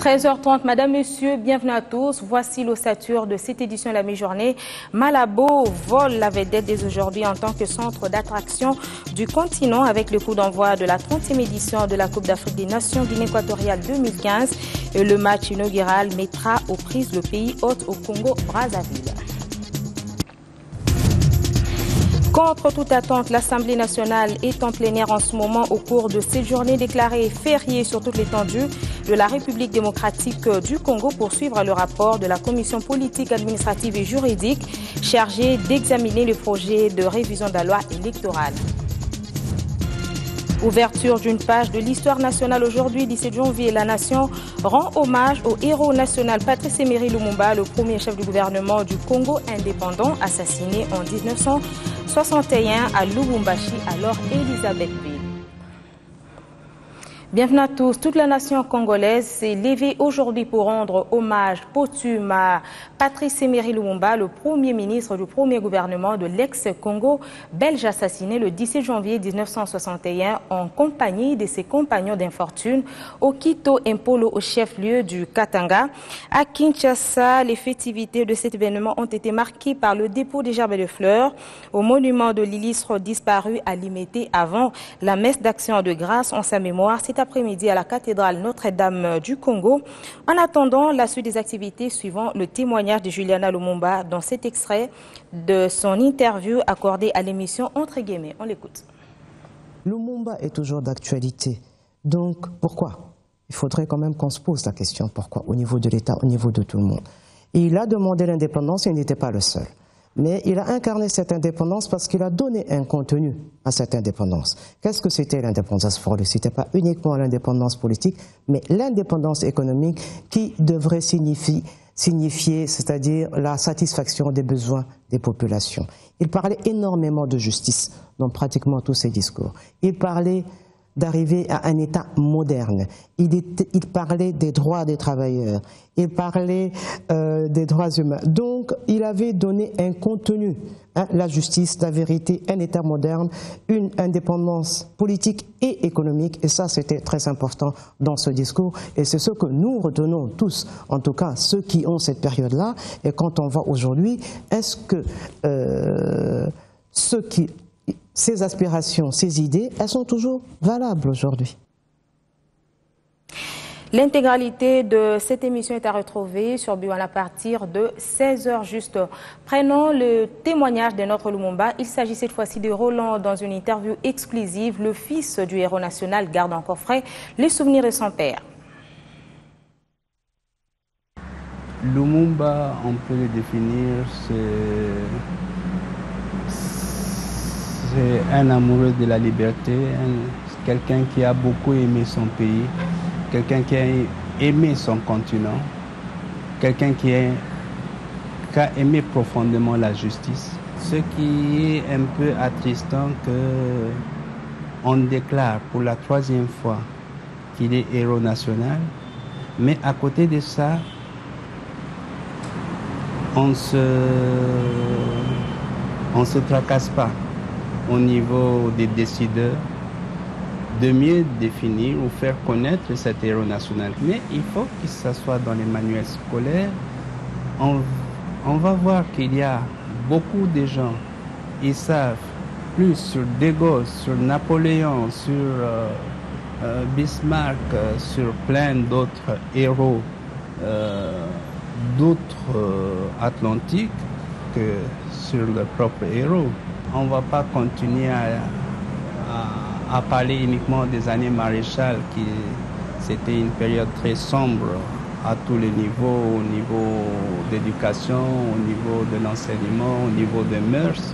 13h30, Madame, Monsieur, bienvenue à tous. Voici l'ossature de cette édition de la mi-journée. Malabo vole la vedette dès aujourd'hui en tant que centre d'attraction du continent avec le coup d'envoi de la 30e édition de la Coupe d'Afrique des Nations Guinée équatoriale 2015. Et le match inaugural mettra aux prises le pays hôte au Congo-Brazzaville. Contre toute attente, l'Assemblée nationale est en plein air en ce moment au cours de cette journée déclarée fériée sur toute l'étendue de la République démocratique du Congo pour suivre le rapport de la Commission politique, administrative et juridique chargée d'examiner le projet de révision de la loi électorale. Ouverture d'une page de l'histoire nationale aujourd'hui, 17 janvier, la nation rend hommage au héros national Patrice Emery Lumumba, le premier chef du gouvernement du Congo indépendant, assassiné en 1961 à Lubumbashi, alors Elisabethville. Bienvenue à tous. Toute la nation congolaise s'est levée aujourd'hui pour rendre hommage posthume à Patrice Emery Lumumba, le premier ministre du premier gouvernement de l'ex-Congo belge assassiné le 17 janvier 1961 en compagnie de ses compagnons d'infortune au Quito Impolo, au chef-lieu du Katanga. À Kinshasa, les festivités de cet événement ont été marquées par le dépôt des gerbes de fleurs au monument de l'illustre disparu à Limete avant la messe d'action de grâce en sa mémoire cet après-midi à la cathédrale Notre-Dame du Congo. En attendant la suite des activités, suivant le témoignage de Juliana Lumumba dans cet extrait de son interview accordée à l'émission Entre guillemets. On l'écoute. Lumumba est toujours d'actualité. Donc pourquoi? Il faudrait quand même qu'on se pose la question pourquoi au niveau de l'État, au niveau de tout le monde. Et il a demandé l'indépendance, il n'était pas le seul. Mais il a incarné cette indépendance parce qu'il a donné un contenu à cette indépendance. Qu'est-ce que c'était l'indépendance? Ce n'était pas uniquement l'indépendance politique, mais l'indépendance économique qui devrait signifier, c'est-à-dire la satisfaction des besoins des populations. Il parlait énormément de justice dans pratiquement tous ses discours. Il parlait d'arriver à un État moderne. Il parlait des droits des travailleurs. Il parlait des droits humains. Donc, il avait donné un contenu, la justice, la vérité, un État moderne, une indépendance politique et économique. Et ça, c'était très important dans ce discours. Et c'est ce que nous retenons tous, en tout cas ceux qui ont cette période-là. Et quand on voit aujourd'hui, est-ce que ces aspirations, ces idées, elles sont toujours valables aujourd'hui. L'intégralité de cette émission est à retrouver sur Biwan à partir de 16h juste. Prenons le témoignage de notre Lumumba. Il s'agit cette fois-ci de Roland dans une interview exclusive. Le fils du héros national garde encore frais les souvenirs de son père. Lumumba, on peut le définir, c'est un amoureux de la liberté, quelqu'un qui a beaucoup aimé son pays, quelqu'un qui a aimé son continent, quelqu'un qui a aimé profondément la justice. Ce qui est un peu attristant qu'on déclare pour la 3e fois qu'il est héros national, mais à côté de ça, on se tracasse pas au niveau des décideurs de mieux définir ou faire connaître cet héros national. Mais il faut que ça soit dans les manuels scolaires. On va voir qu'il y a beaucoup de gens qui savent plus sur De Gaulle, sur Napoléon, sur Bismarck, sur plein d'autres héros d'outre-Atlantique que sur leur propre héros. On ne va pas continuer à parler uniquement des années maréchales, qui c'était une période très sombre à tous les niveaux, au niveau d'éducation, au niveau de l'enseignement, au niveau des mœurs.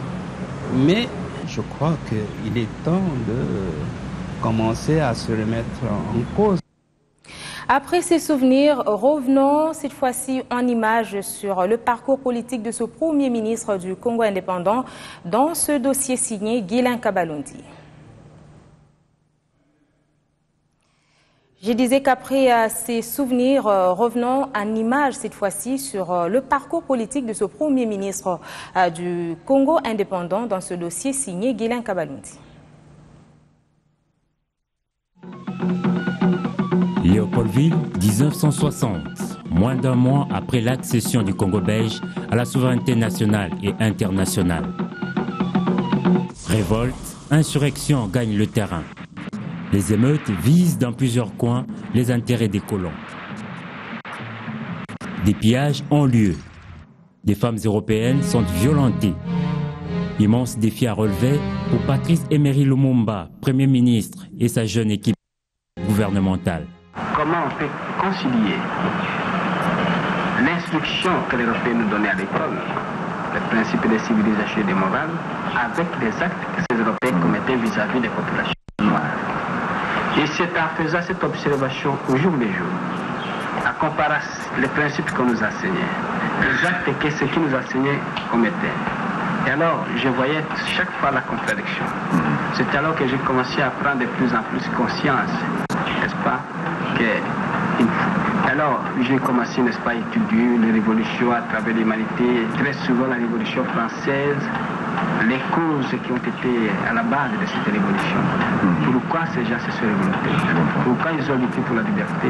Mais je crois qu'il est temps de commencer à se remettre en cause. Après ces souvenirs, revenons cette fois-ci en images sur le parcours politique de ce premier ministre du Congo indépendant dans ce dossier signé Guilain Kabalundi. Je disais qu'après ces souvenirs, revenons en images cette fois-ci sur le parcours politique de ce premier ministre du Congo indépendant dans ce dossier signé Guilain Kabalundi. Léopold Libreville, 1960, moins d'un mois après l'accession du Congo belge à la souveraineté nationale et internationale. Révolte, insurrection gagnent le terrain. Les émeutes visent dans plusieurs coins les intérêts des colons. Des pillages ont lieu. Des femmes européennes sont violentées. Immense défi à relever pour Patrice Emery Lumumba, Premier ministre, et sa jeune équipe gouvernementale. Comment on peut concilier l'instruction que les Européens nous donnaient à l'école, le principe des civilisations et des morales, avec les actes que ces Européens commettaient vis-à-vis des populations noires. Et c'est en faisant cette observation au jour le jour, à comparer les principes qu'on nous enseignait, les actes que ceux qui nous enseignaient commettaient. Et alors, je voyais chaque fois la contradiction. C'est alors que j'ai commencé à prendre de plus en plus conscience, n'est-ce pas, alors, j'ai commencé, n'est-ce pas, à étudier les révolutions à travers l'humanité, très souvent la Révolution française, les causes qui ont été à la base de cette révolution. Pourquoi ces gens se sont révoltés? Pourquoi ils ont lutté pour la liberté?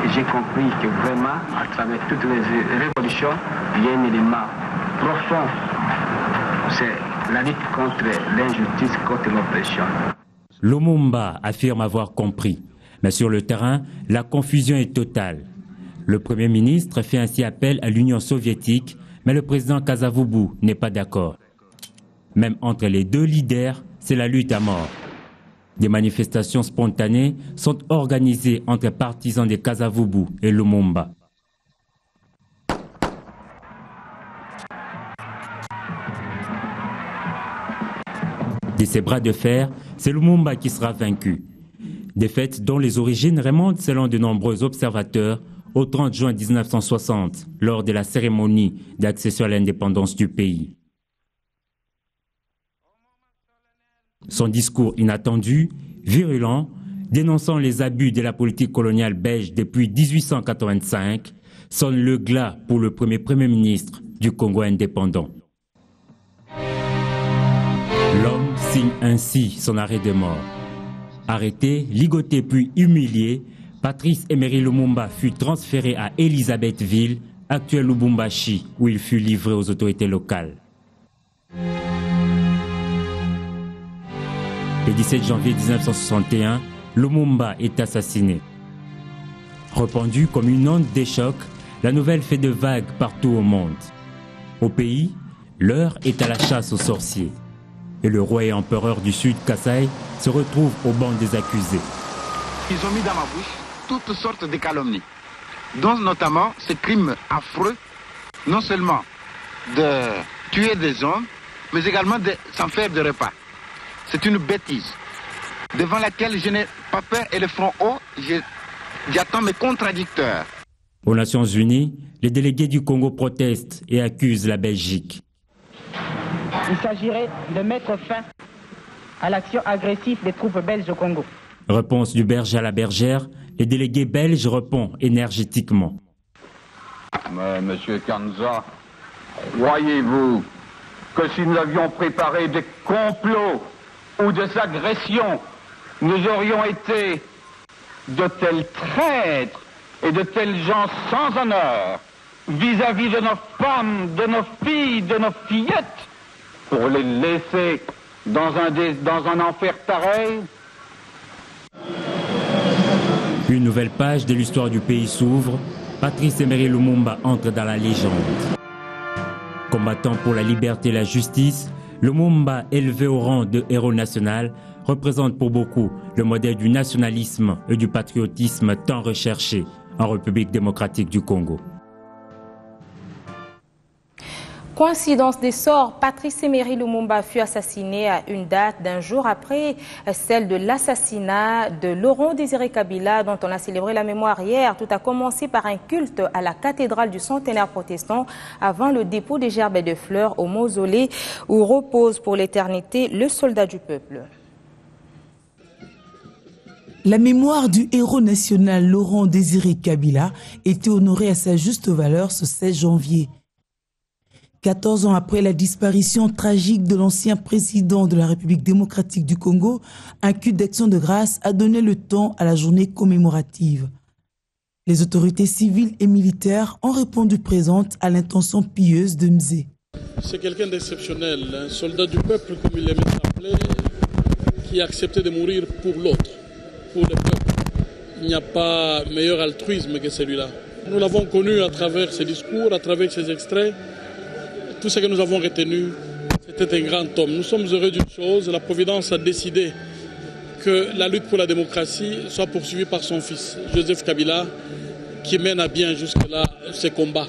Et j'ai compris que vraiment, à travers toutes les révolutions, il y a un élément profond. C'est la lutte contre l'injustice, contre l'oppression. Lumumba affirme avoir compris. Mais sur le terrain, la confusion est totale. Le Premier ministre fait ainsi appel à l'Union soviétique, mais le président Kasavubu n'est pas d'accord. Même entre les deux leaders, c'est la lutte à mort. Des manifestations spontanées sont organisées entre partisans de Kasavubu et Lumumba. De ces bras de fer, c'est Lumumba qui sera vaincu. Défaite dont les origines remontent, selon de nombreux observateurs, au 30 juin 1960, lors de la cérémonie d'accession à l'indépendance du pays. Son discours inattendu, virulent, dénonçant les abus de la politique coloniale belge depuis 1885, sonne le glas pour le Premier ministre du Congo indépendant. L'homme signe ainsi son arrêt de mort. Arrêté, ligoté puis humilié, Patrice Emery Lumumba fut transféré à Elisabethville, actuel Lubumbashi, où il fut livré aux autorités locales. Le 17 janvier 1961, Lumumba est assassiné. Répandue comme une onde de choc, la nouvelle fait de vagues partout au monde. Au pays, l'heure est à la chasse aux sorciers. Et le roi et empereur du Sud, Kasai, se retrouve au banc des accusés. Ils ont mis dans ma bouche toutes sortes de calomnies, dont notamment ce crime affreux, non seulement de tuer des hommes, mais également de s'en faire de repas. C'est une bêtise, devant laquelle je n'ai pas peur et le front haut, j'attends mes contradicteurs. Aux Nations Unies, les délégués du Congo protestent et accusent la Belgique. Il s'agirait de mettre fin à l'action agressive des troupes belges au Congo. Réponse du berger à la bergère, les délégués belges répondent énergétiquement. Mais, Monsieur Kanza, croyez-vous que si nous avions préparé des complots ou des agressions, nous aurions été de tels traîtres et de tels gens sans honneur vis-à-vis de nos femmes, de nos filles, de nos fillettes, pour les laisser dans un enfer pareil? Une nouvelle page de l'histoire du pays s'ouvre. Patrice Emery Lumumba entre dans la légende. Combattant pour la liberté et la justice, Lumumba, élevé au rang de héros national, représente pour beaucoup le modèle du nationalisme et du patriotisme tant recherché en République démocratique du Congo. Coïncidence des sorts, Patrice Emery Lumumba fut assassiné à une date d'un jour après celle de l'assassinat de Laurent Désiré Kabila, dont on a célébré la mémoire hier. Tout a commencé par un culte à la cathédrale du centenaire protestant avant le dépôt des gerbes de fleurs au mausolée où repose pour l'éternité le soldat du peuple. La mémoire du héros national Laurent Désiré Kabila était honorée à sa juste valeur ce 16 janvier. 14 ans après la disparition tragique de l'ancien président de la République démocratique du Congo, un culte d'action de grâce a donné le temps à la journée commémorative. Les autorités civiles et militaires ont répondu présentes à l'intention pieuse de Mzé. C'est quelqu'un d'exceptionnel, un soldat du peuple, comme il aimait s'appeler, qui a accepté de mourir pour l'autre, pour le peuple. Il n'y a pas meilleur altruisme que celui-là. Nous l'avons connu à travers ses discours, à travers ses extraits. Tout ce que nous avons retenu, c'était un grand homme. Nous sommes heureux d'une chose, la Providence a décidé que la lutte pour la démocratie soit poursuivie par son fils, Joseph Kabila, qui mène à bien jusque-là ses combats.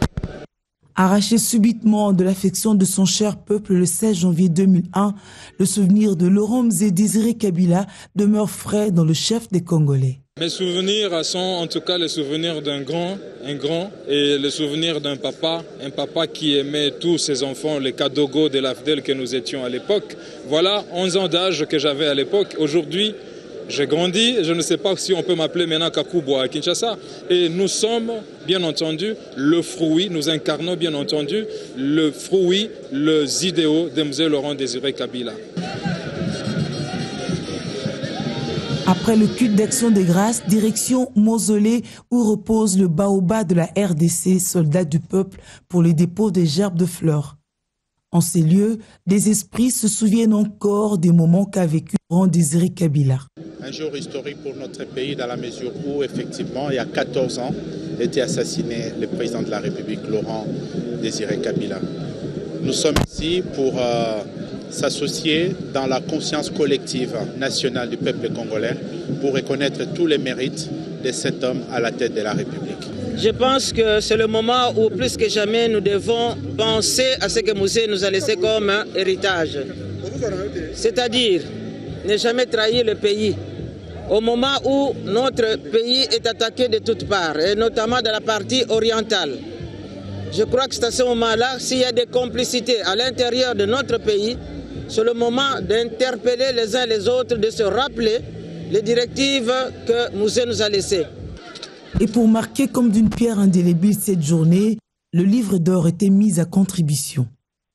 Arraché subitement de l'affection de son cher peuple le 16 janvier 2001, le souvenir de Laurent Mzé Désiré Kabila demeure frais dans le chef des Congolais. Mes souvenirs sont en tout cas les souvenirs d'un grand, et le souvenir d'un papa, un papa qui aimait tous ses enfants, les Kadogo de l'Afdel que nous étions à l'époque. Voilà 11 ans d'âge que j'avais à l'époque. Aujourd'hui, j'ai grandi, je ne sais pas si on peut m'appeler maintenant Kakubwa à Kinshasa. Et nous sommes, bien entendu, le fruit, nous incarnons bien entendu le fruit, les idéaux de Mzé Laurent Désiré Kabila. Après le culte d'action des grâces, direction mausolée où repose le baobab de la RDC, soldat du peuple, pour le dépôt des gerbes de fleurs. En ces lieux, les esprits se souviennent encore des moments qu'a vécu Laurent Désiré Kabila. Un jour historique pour notre pays dans la mesure où, effectivement, il y a 14 ans, était assassiné le président de la République, Laurent Désiré Kabila. Nous sommes ici pour s'associer dans la conscience collective nationale du peuple congolais pour reconnaître tous les mérites de cet homme à la tête de la République. Je pense que c'est le moment où plus que jamais nous devons penser à ce que Mzé nous a laissé comme héritage. C'est-à-dire ne jamais trahir le pays. Au moment où notre pays est attaqué de toutes parts, et notamment dans la partie orientale, je crois que c'est à ce moment-là, s'il y a des complicités à l'intérieur de notre pays, c'est le moment d'interpeller les uns les autres, de se rappeler les directives que Mzé nous a laissées. Et pour marquer comme d'une pierre indélébile cette journée, le livre d'or était mis à contribution.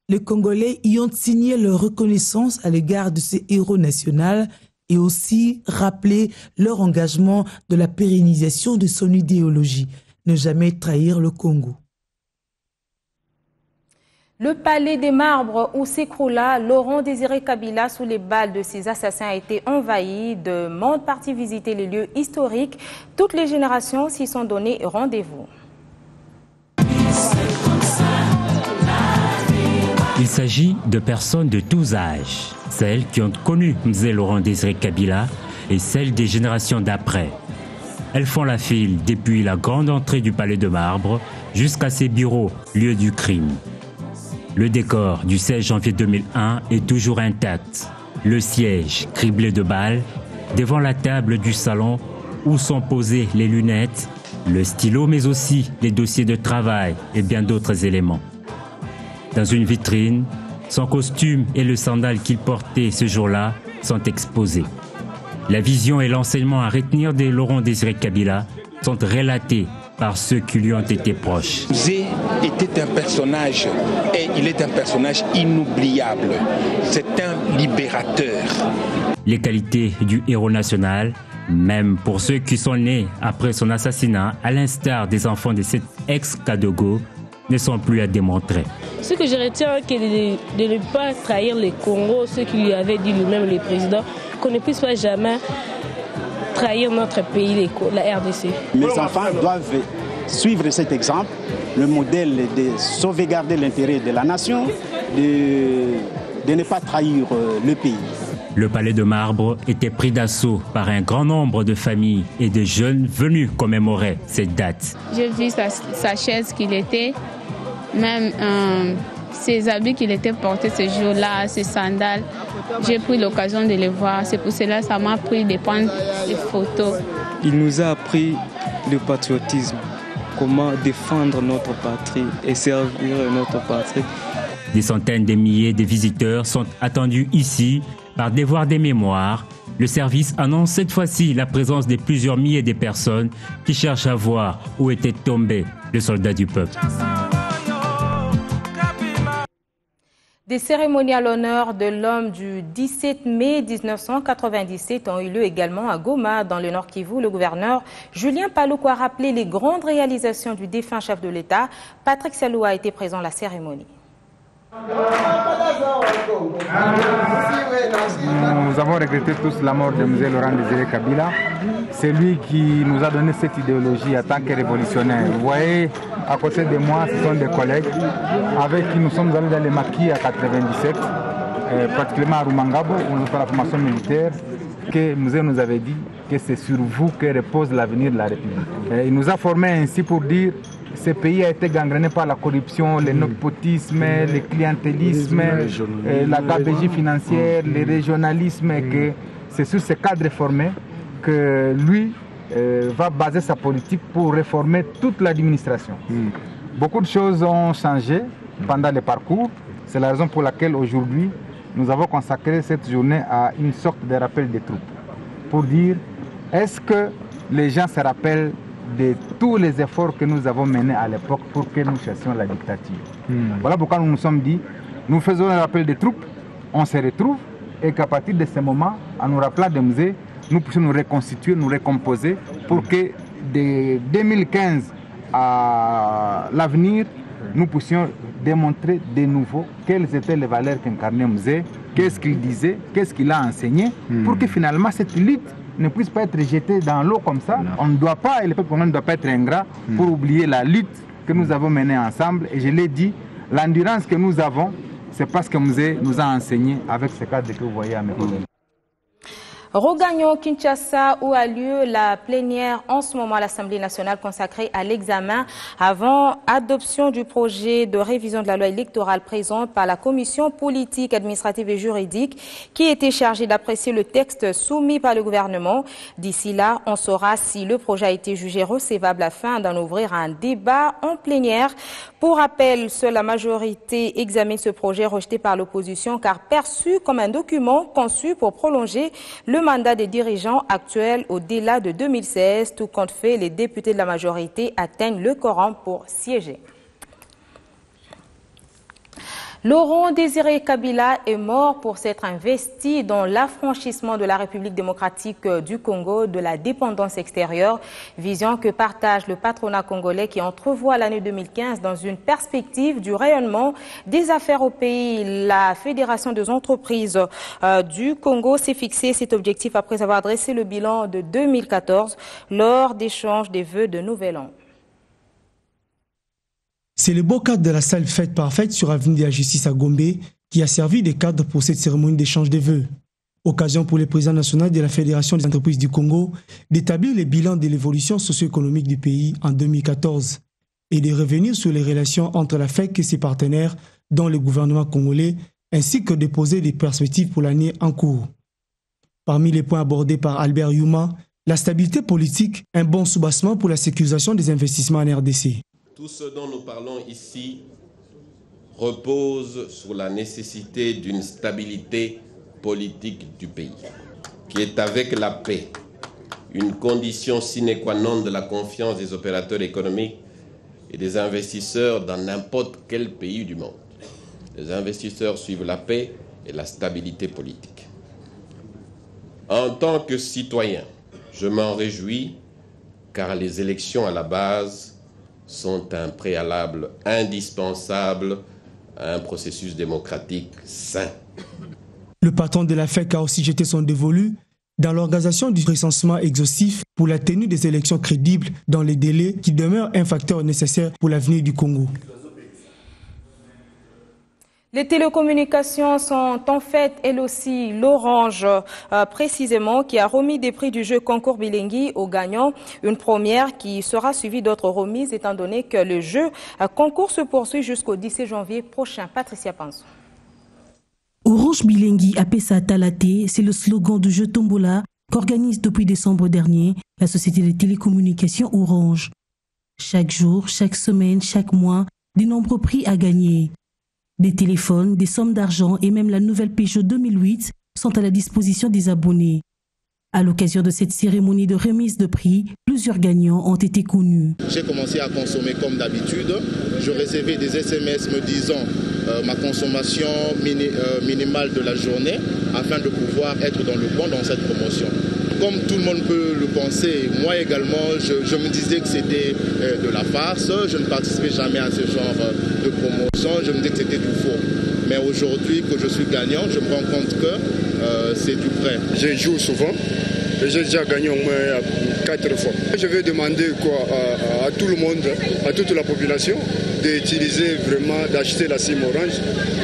Les Congolais y ont signé leur reconnaissance à l'égard de ces héros nationaux et aussi rappelé leur engagement de la pérennisation de son idéologie, ne jamais trahir le Congo. Le palais des marbres où s'écroula Laurent Désiré Kabila sous les balles de ses assassins a été envahi. De monde partis visiter les lieux historiques. Toutes les générations s'y sont donné rendez-vous. Il s'agit de personnes de tous âges, celles qui ont connu Mzé Laurent Désiré Kabila et celles des générations d'après. Elles font la file depuis la grande entrée du palais de marbre jusqu'à ses bureaux, lieu du crime. Le décor du 16 janvier 2001 est toujours intact. Le siège criblé de balles, devant la table du salon où sont posées les lunettes, le stylo mais aussi les dossiers de travail et bien d'autres éléments. Dans une vitrine, son costume et le sandal qu'il portait ce jour-là sont exposés. La vision et l'enseignement à retenir de Laurent Désiré Kabila sont relatés par ceux qui lui ont été proches. Mzé était un personnage, et il est un personnage inoubliable. C'est un libérateur. Les qualités du héros national, même pour ceux qui sont nés après son assassinat, à l'instar des enfants de cet ex-Kadogo, ne sont plus à démontrer. Ce que je retiens, c'est de ne pas trahir les Congo, ce qu'il lui avait dit lui-même, le président, qu'on ne puisse pas jamais trahir notre pays, la RDC. Les enfants doivent suivre cet exemple, le modèle de sauvegarder l'intérêt de la nation, de ne pas trahir le pays. Le palais de marbre était pris d'assaut par un grand nombre de familles et de jeunes venus commémorer cette date. J'ai vu sa chaise qu'il était, même ses habits qu'il était portés ce jour-là, ses sandales. J'ai pris l'occasion de les voir. C'est pour cela que ça m'a pris de prendre des photos. Il nous a appris le patriotisme, comment défendre notre patrie et servir notre patrie. Des centaines de milliers de visiteurs sont attendus ici par devoir des mémoires. Le service annonce cette fois-ci la présence de plusieurs milliers de personnes qui cherchent à voir où était tombé le soldat du peuple. Des cérémonies à l'honneur de l'homme du 17 mai 1997 ont eu lieu également à Goma, dans le Nord Kivu. Le gouverneur Julien Paluku a rappelé les grandes réalisations du défunt chef de l'État. Patrick Salou a été présent à la cérémonie. Nous avons regretté tous la mort de M. Laurent Désiré Kabila. C'est lui qui nous a donné cette idéologie en tant que révolutionnaire. Vous voyez, à côté de moi, ce sont des collègues avec qui nous sommes allés dans les maquis à 97, particulièrement à Rumangabo, où nous faisons la formation militaire, que Musée nous avait dit que c'est sur vous que repose l'avenir de la République. Il nous a formés ainsi pour dire que ce pays a été gangréné par la corruption, le népotisme, le clientélisme, la gabegie financière, le régionalisme, et que c'est sur ces cadres formés que lui va baser sa politique pour réformer toute l'administration. Beaucoup de choses ont changé pendant le parcours. C'est la raison pour laquelle aujourd'hui, nous avons consacré cette journée à une sorte de rappel des troupes. Pour dire, est-ce que les gens se rappellent de tous les efforts que nous avons menés à l'époque pour que nous chassions la dictature. Voilà pourquoi nous nous sommes dit, nous faisons un rappel des troupes, on se retrouve, et qu'à partir de ce moment, en nous rappelant des musées, nous puissions nous reconstituer, nous recomposer, pour que de 2015 à l'avenir, nous puissions démontrer de nouveau quelles étaient les valeurs qu'incarnait Musée, qu'est-ce qu'il disait, qu'est-ce qu'il a enseigné, pour que finalement cette lutte ne puisse pas être jetée dans l'eau comme ça. On ne doit pas, et le peuple ne doit pas être ingrat pour oublier la lutte que nous avons menée ensemble. Et je l'ai dit, l'endurance que nous avons, c'est parce que Musée nous a enseigné avec ce cadre que vous voyez à mes côtés. Regagnon Kinshasa, où a lieu la plénière en ce moment à l'Assemblée nationale consacrée à l'examen avant adoption du projet de révision de la loi électorale présente par la commission politique, administrative et juridique qui était chargée d'apprécier le texte soumis par le gouvernement. D'ici là, on saura si le projet a été jugé recevable afin d'en ouvrir un débat en plénière. Pour rappel, seule la majorité examine ce projet rejeté par l'opposition car perçu comme un document conçu pour prolonger le mandat des dirigeants actuels au-delà de 2016. Tout compte fait, les députés de la majorité atteignent le quorum pour siéger. Laurent Désiré Kabila est mort pour s'être investi dans l'affranchissement de la République démocratique du Congo de la dépendance extérieure, vision que partage le patronat congolais qui entrevoit l'année 2015 dans une perspective du rayonnement des affaires au pays. La Fédération des entreprises du Congo s'est fixé cet objectif après avoir dressé le bilan de 2014 lors d'échanges des vœux de Nouvel An. C'est le beau cadre de la salle Fête Parfaite sur avenue de la Justice à Gombe qui a servi de cadre pour cette cérémonie d'échange des vœux. Occasion pour le président national de la Fédération des entreprises du Congo d'établir le bilan de l'évolution socio-économique du pays en 2014 et de revenir sur les relations entre la FEC et ses partenaires, dont le gouvernement congolais, ainsi que de poser des perspectives pour l'année en cours. Parmi les points abordés par Albert Yuma, la stabilité politique, un bon soubassement pour la sécurisation des investissements en RDC. Tout ce dont nous parlons ici repose sur la nécessité d'une stabilité politique du pays, qui est avec la paix une condition sine qua non de la confiance des opérateurs économiques et des investisseurs dans n'importe quel pays du monde. Les investisseurs suivent la paix et la stabilité politique. En tant que citoyen, je m'en réjouis car les élections à la base sont un préalable indispensable à un processus démocratique sain. Le patron de la FEC a aussi jeté son dévolu dans l'organisation du recensement exhaustif pour la tenue des élections crédibles dans les délais qui demeurent un facteur nécessaire pour l'avenir du Congo. Les télécommunications sont en fait, elles aussi, l'Orange, précisément, qui a remis des prix du jeu Concours Bilingui aux gagnants. Une première qui sera suivie d'autres remises, étant donné que le jeu Concours se poursuit jusqu'au 17 janvier prochain. Patricia Panzo. Orange Bilingui Apesa Talate, c'est le slogan du jeu Tombola qu'organise depuis décembre dernier la société de télécommunications Orange. Chaque jour, chaque semaine, chaque mois, de nombreux prix à gagner. Des téléphones, des sommes d'argent et même la nouvelle Peugeot 2008 sont à la disposition des abonnés. À l'occasion de cette cérémonie de remise de prix, plusieurs gagnants ont été connus. J'ai commencé à consommer comme d'habitude. Je recevais des SMS me disant ma consommation minimale de la journée afin de pouvoir être dans le bon dans cette promotion. Comme tout le monde peut le penser, moi également, je me disais que c'était de la farce. Je ne participais jamais à ce genre de promotion. Je me disais que c'était du faux. Mais aujourd'hui que je suis gagnant, je me rends compte que c'est du vrai. Je joue souvent et j'ai déjà gagné au moins 4 fois. Je vais demander à tout le monde, à toute la population, d'utiliser vraiment, d'acheter la SIM Orange.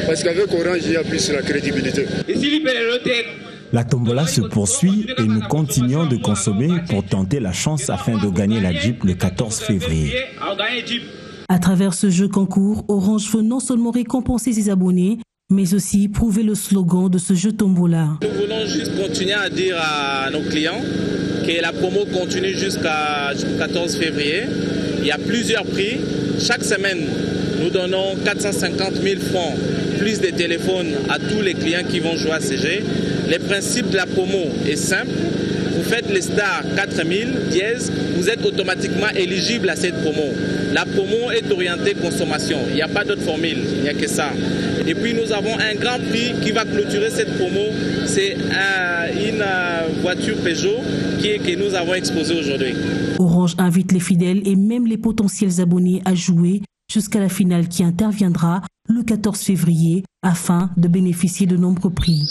Parce qu'avec Orange, il y a plus la crédibilité. La tombola se poursuit et nous continuons de consommer pour tenter la chance afin de gagner la Jeep le 14 février. À travers ce jeu concours, Orange veut non seulement récompenser ses abonnés, mais aussi prouver le slogan de ce jeu tombola. Nous voulons juste continuer à dire à nos clients que la promo continue jusqu'au 14 février. Il y a plusieurs prix. Chaque semaine, nous donnons 450 000 francs, plus de téléphones à tous les clients qui vont jouer à CG. Le principe de la promo est simple. Vous faites les stars 4000 dièse, vous êtes automatiquement éligible à cette promo. La promo est orientée consommation. Il n'y a pas d'autre formule, il n'y a que ça. Et puis nous avons un grand prix qui va clôturer cette promo. C'est une voiture Peugeot que nous avons exposée aujourd'hui. Orange invite les fidèles et même les potentiels abonnés à jouer jusqu'à la finale qui interviendra le 14 février afin de bénéficier de nombreux prix.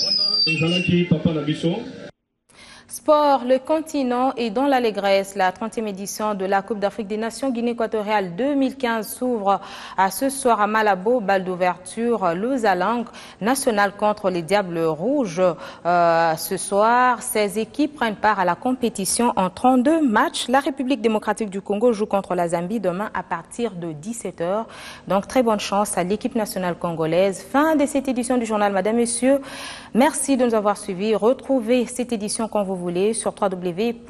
Sport, le continent est dans l'allégresse. La 30e édition de la Coupe d'Afrique des Nations Guinée équatoriale 2015 s'ouvre à ce soir à Malabo, balle d'ouverture, le Zalang national contre les Diables Rouges. Ce soir, 16 équipes prennent part à la compétition en 32 matchs. La République démocratique du Congo joue contre la Zambie demain à partir de 17h. Donc très bonne chance à l'équipe nationale congolaise. Fin de cette édition du journal, Madame, Messieurs. Merci de nous avoir suivis. Retrouvez cette édition quand vous voulez sur www.bone-tv.com.